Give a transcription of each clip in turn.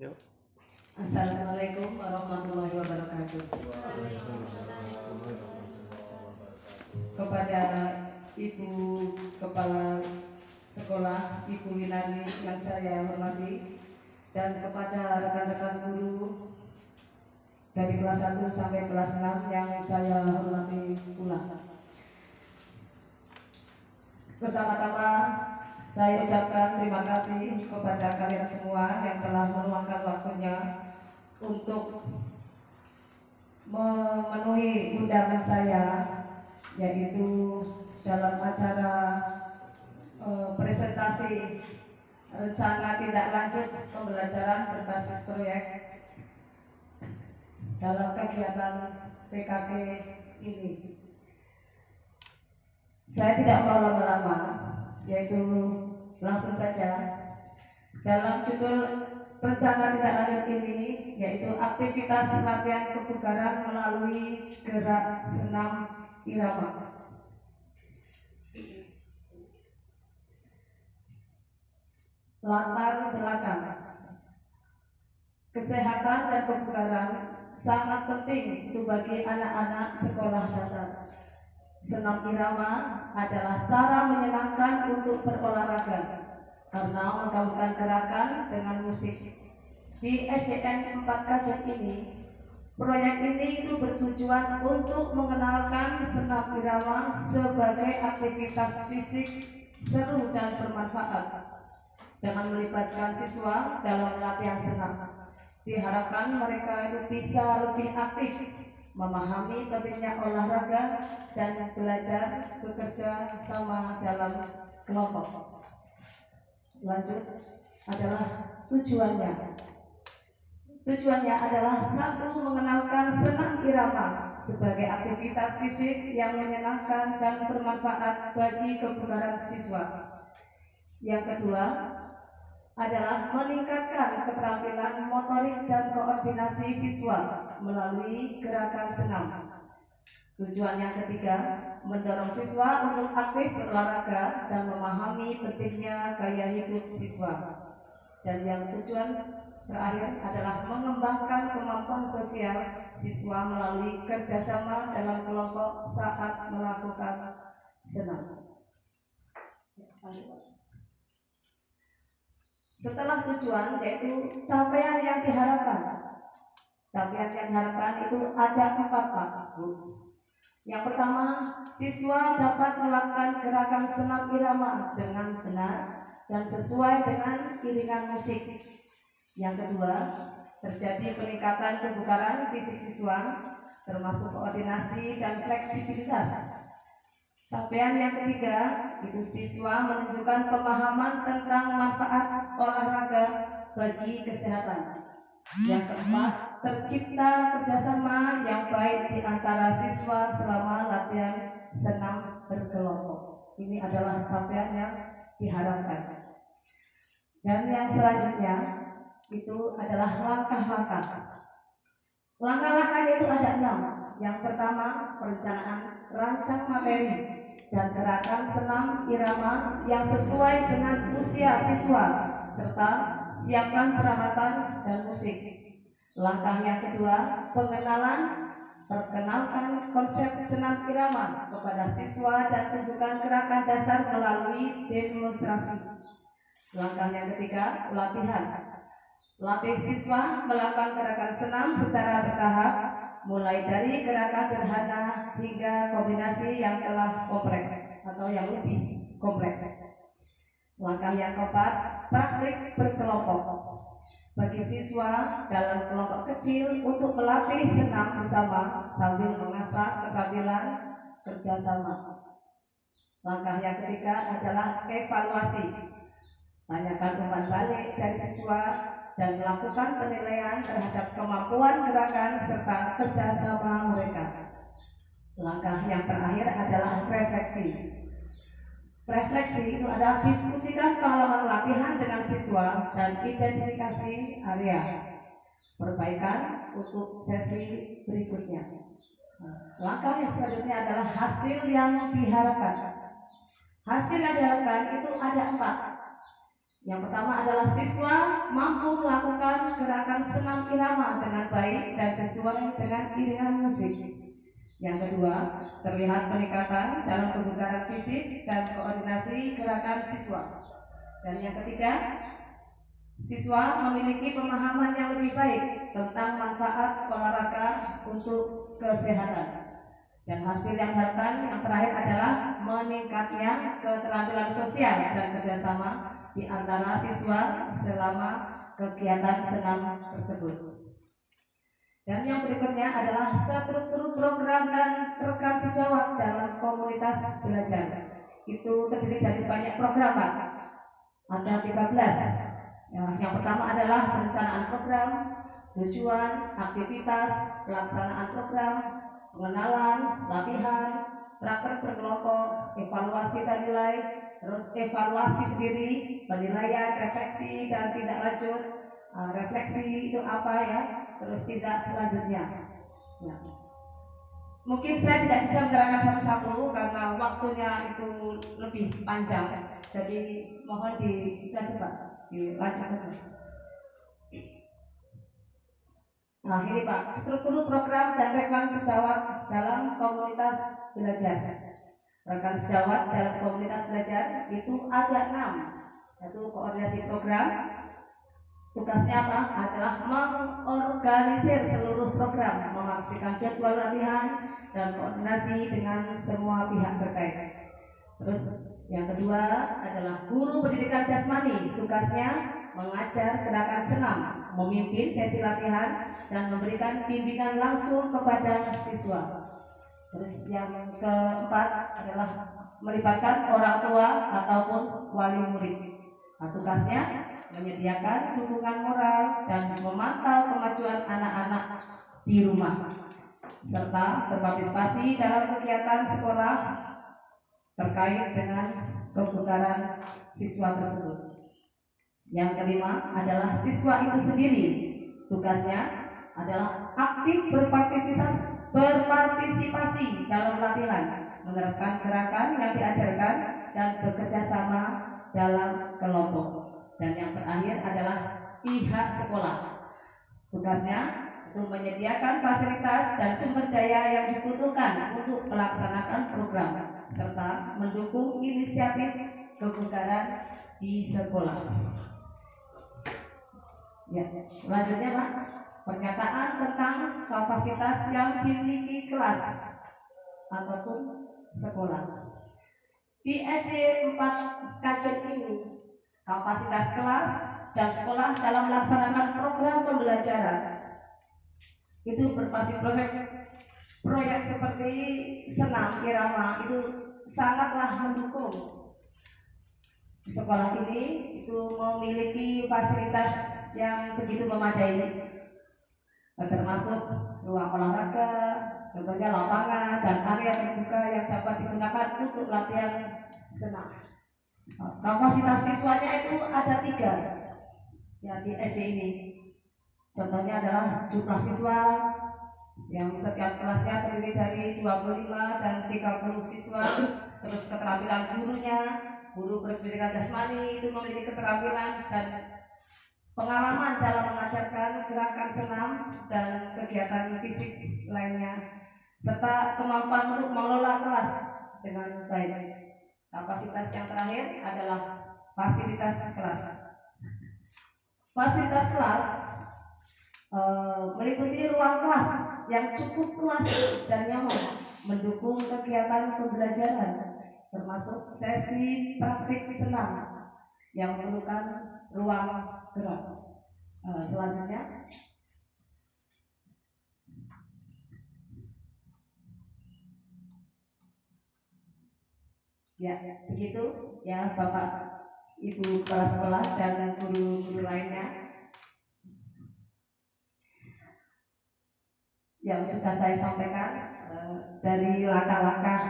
Yuk. Assalamualaikum warahmatullahi wabarakatuh. Kepada Ibu Kepala Sekolah, Ibu Winani yang saya hormati, dan kepada rekan-rekan guru dari kelas 1 sampai kelas 6 yang saya hormati pula. Pertama-tama saya ucapkan terima kasih kepada kalian semua yang telah meluangkan waktunya untuk memenuhi undangan saya, yaitu dalam acara presentasi rencana tindak lanjut pembelajaran berbasis proyek dalam kegiatan PKK ini. Saya tidak mau lama-lama, yaitu langsung saja dalam judul rencana tindak lanjut ini, yaitu aktivitas latihan kebugaran melalui gerak senam irama. Latar belakang kesehatan dan kebugaran sangat penting itu bagi anak-anak sekolah dasar. Senam irama adalah cara menyenangkan untuk berolahraga karena menggabungkan gerakan dengan musik. Di SDN 4 Kajen ini, proyek ini itu bertujuan untuk mengenalkan senam irama sebagai aktivitas fisik seru dan bermanfaat dengan melibatkan siswa dalam latihan senam. Diharapkan mereka itu bisa lebih aktif, memahami pentingnya olahraga dan belajar bekerja sama dalam kelompok. Lanjut adalah tujuannya. Tujuannya adalah satu, mengenalkan senam irama sebagai aktivitas fisik yang menyenangkan dan bermanfaat bagi kebugaran siswa. Yang kedua adalah meningkatkan keterampilan motorik dan koordinasi siswa melalui gerakan senam. Tujuan yang ketiga, mendorong siswa untuk aktif berolahraga dan memahami pentingnya gaya hidup siswa. Dan yang tujuan terakhir adalah mengembangkan kemampuan sosial siswa melalui kerjasama dalam kelompok saat melakukan senam. Setelah tujuan, yaitu capaian yang diharapkan. Capaian yang diharapkan itu ada 4, Pak, Bu. Yang pertama, siswa dapat melakukan gerakan senam irama dengan benar dan sesuai dengan iringan musik. Yang kedua, terjadi peningkatan kebugaran fisik siswa, termasuk koordinasi dan fleksibilitas. Capaian yang ketiga, itu siswa menunjukkan pemahaman tentang manfaat olahraga bagi kesehatan. Yang keempat, tercipta kerjasama yang baik di antara siswa selama latihan senam berkelompok. Ini adalah capaian yang diharapkan. Dan yang selanjutnya itu adalah langkah-langkah. Langkah-langkahnya itu ada 6. Yang pertama, perencanaan rancang materi dan gerakan senam irama yang sesuai dengan usia siswa, serta siapkan peralatan dan musik. Langkah yang kedua, perkenalkan konsep senam irama kepada siswa dan tunjukkan gerakan dasar melalui demonstrasi. Langkah yang ketiga, latihan. Latih siswa melakukan gerakan senam secara bertahap, mulai dari gerakan sederhana hingga kombinasi yang telah kompleks atau yang lebih kompleks. Langkah yang keempat, praktik berkelompok. Bagi siswa dalam kelompok kecil untuk melatih senam bersama sambil mengasah keterampilan kerjasama. Langkah yang ketiga adalah evaluasi. Tanyakan umpan balik dari siswa dan melakukan penilaian terhadap kemampuan gerakan serta kerjasama mereka. Langkah yang terakhir adalah refleksi. Refleksi itu adalah diskusikan pengalaman latihan dengan siswa dan identifikasi area perbaikan untuk sesi berikutnya. Langkah yang selanjutnya adalah hasil yang diharapkan. Hasil yang diharapkan itu ada 4. Yang pertama adalah siswa mampu melakukan gerakan senam irama dengan baik dan sesuai dengan iringan musik. Yang kedua, terlihat peningkatan dalam kebugaran fisik dan koordinasi gerakan siswa. Dan yang ketiga, siswa memiliki pemahaman yang lebih baik tentang manfaat olahraga untuk kesehatan. Dan hasil yang diharapkan yang terakhir adalah meningkatnya keterampilan sosial dan kerjasama di antara siswa selama kegiatan senam tersebut. Dan yang berikutnya adalah struktur program dan rekan sejawat dalam komunitas belajar. Itu terdiri dari banyak program, Pak. Ada 13. Yang pertama adalah perencanaan program, tujuan, aktivitas, pelaksanaan program, pengenalan, latihan, praktek berkelompok, evaluasi dan nilai, terus evaluasi sendiri, penilaian, refleksi dan tindak lanjut. Refleksi itu apa ya? Terus tindak lanjutnya. Ya. Mungkin saya tidak bisa menerangkan satu-satu karena waktunya itu lebih panjang. Jadi mohon dilanjutkan. Nah ini Pak, struktur program dan rekan sejawat dalam komunitas belajar. Rekan sejawat dalam komunitas belajar itu ada 6, yaitu koordinasi program. Tugasnya apa? Adalah mengorganisir seluruh program, memastikan jadwal latihan dan koordinasi dengan semua pihak terkait. Terus yang kedua adalah guru pendidikan jasmani. Tugasnya mengajar gerakan senam, memimpin sesi latihan dan memberikan bimbingan langsung kepada siswa. Terus yang keempat adalah melibatkan orang tua ataupun wali murid. Nah, tugasnya menyediakan dukungan moral dan memantau kemajuan anak-anak di rumah, serta berpartisipasi dalam kegiatan sekolah terkait dengan kebugaran siswa tersebut. Yang kelima adalah siswa itu sendiri. Tugasnya adalah aktif berpartisipasi dalam latihan, menerapkan gerakan yang diajarkan dan bekerja sama dalam kelompok. Dan yang terakhir adalah pihak sekolah. Tugasnya untuk menyediakan fasilitas dan sumber daya yang dibutuhkan untuk melaksanakan program serta mendukung inisiatif kebugaran di sekolah. Ya, selanjutnya Pak, pernyataan tentang kapasitas yang dimiliki kelas ataupun sekolah. Di SD 4 Kajen ini, kapasitas kelas dan sekolah dalam melaksanakan program pembelajaran itu berbasis proyek seperti senam irama itu sangatlah mendukung. Sekolah ini itu memiliki fasilitas yang begitu memadai, termasuk ruang olahraga, tentunya lapangan dan area terbuka yang dapat digunakan untuk latihan senam. Kapasitas siswanya itu ada 3 yang di SD ini. Contohnya adalah jumlah siswa yang setiap kelasnya terdiri dari 25 dan 30 siswa. Terus keterampilan gurunya, guru pendidikan jasmani itu memiliki keterampilan dan pengalaman dalam mengajarkan gerakan senam dan kegiatan fisik lainnya, serta kemampuan untuk mengelola kelas dengan baik. Kapasitas yang terakhir adalah fasilitas kelas. Fasilitas kelas meliputi ruang kelas yang cukup luas dan nyaman, mendukung kegiatan pembelajaran, termasuk sesi praktik senam yang memerlukan ruang gerak. Selanjutnya, ya begitu ya Bapak Ibu kepala sekolah dan guru-guru lainnya yang sudah saya sampaikan. Dari langkah-langkah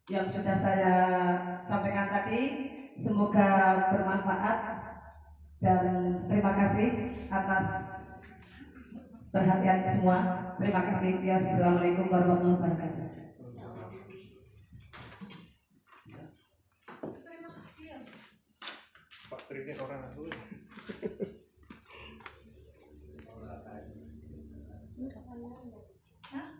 yang sudah saya sampaikan tadi semoga bermanfaat dan terima kasih atas perhatian semua. Terima kasih. Assalamualaikum warahmatullahi wabarakatuh. Pak, terima bikin orang dulu. Hah?